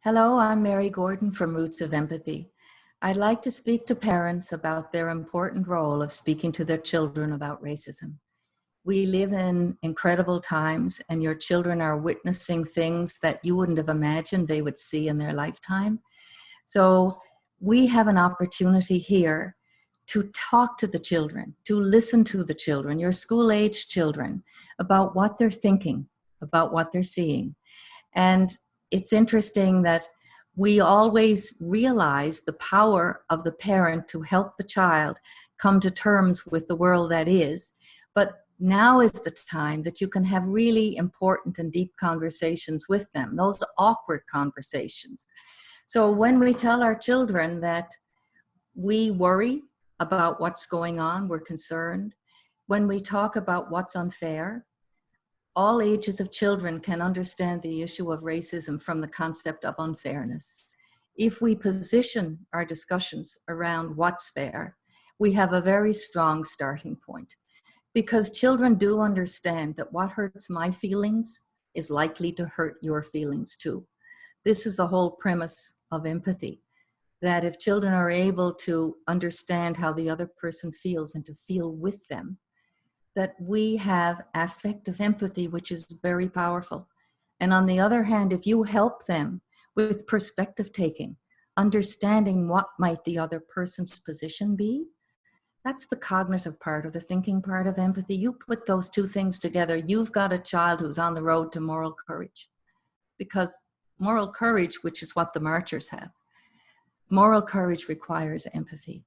Hello, I'm Mary Gordon from Roots of Empathy. I'd like to speak to parents about their important role of speaking to their children about racism. We live in incredible times, and your children are witnessing things that you wouldn't have imagined they would see in their lifetime. So we have an opportunity here to talk to the children, to listen to the children, your school-age children, about what they're thinking, about what they're seeing. And it's interesting that we always realize the power of the parent to help the child come to terms with the world that is. But now is the time that you can have really important and deep conversations with them, those awkward conversations. So when we tell our children that we worry about what's going on, we're concerned, when we talk about what's unfair, all ages of children can understand the issue of racism from the concept of unfairness. If we position our discussions around what's fair, we have a very strong starting point, because children do understand that what hurts my feelings is likely to hurt your feelings too. This is the whole premise of empathy, that if children are able to understand how the other person feels and to feel with them, that we have affective empathy, which is very powerful. And on the other hand, if you help them with perspective taking, understanding what might the other person's position be, that's the cognitive part or the thinking part of empathy. You put those two things together, you've got a child who's on the road to moral courage. Because moral courage, which is what the marchers have, moral courage requires empathy.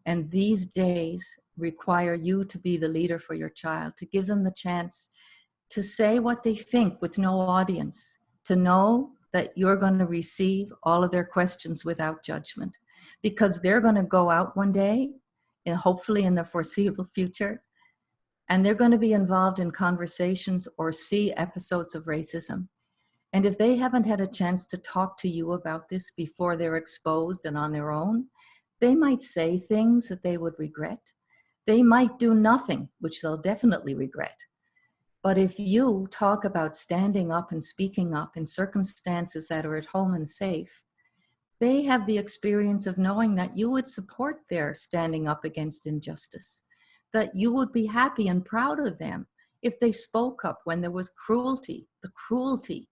And these days require you to be the leader for your child, to give them the chance to say what they think with no audience, to know that you're going to receive all of their questions without judgment, because they're going to go out one day, and hopefully in the foreseeable future, and they're going to be involved in conversations or see episodes of racism. And if they haven't had a chance to talk to you about this before they're exposed and on their own, they might say things that they would regret. They might do nothing, which they'll definitely regret. But if you talk about standing up and speaking up in circumstances that are at home and safe, they have the experience of knowing that you would support their standing up against injustice, that you would be happy and proud of them if they spoke up when there was cruelty, the cruelty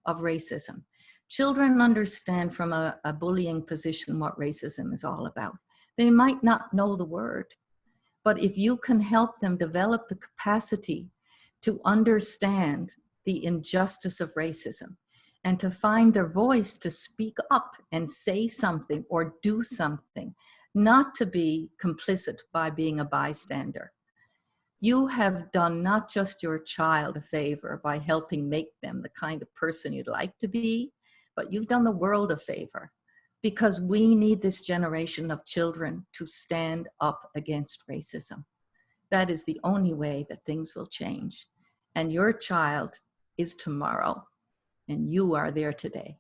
of racism. Children understand from a bullying position what racism is all about. They might not know the word, but if you can help them develop the capacity to understand the injustice of racism and to find their voice to speak up and say something or do something, not to be complicit by being a bystander, you have done not just your child a favor by helping make them the kind of person you'd like to be, but you've done the world a favor, because we need this generation of children to stand up against racism. That is the only way that things will change. And your child is tomorrow, and you are there today.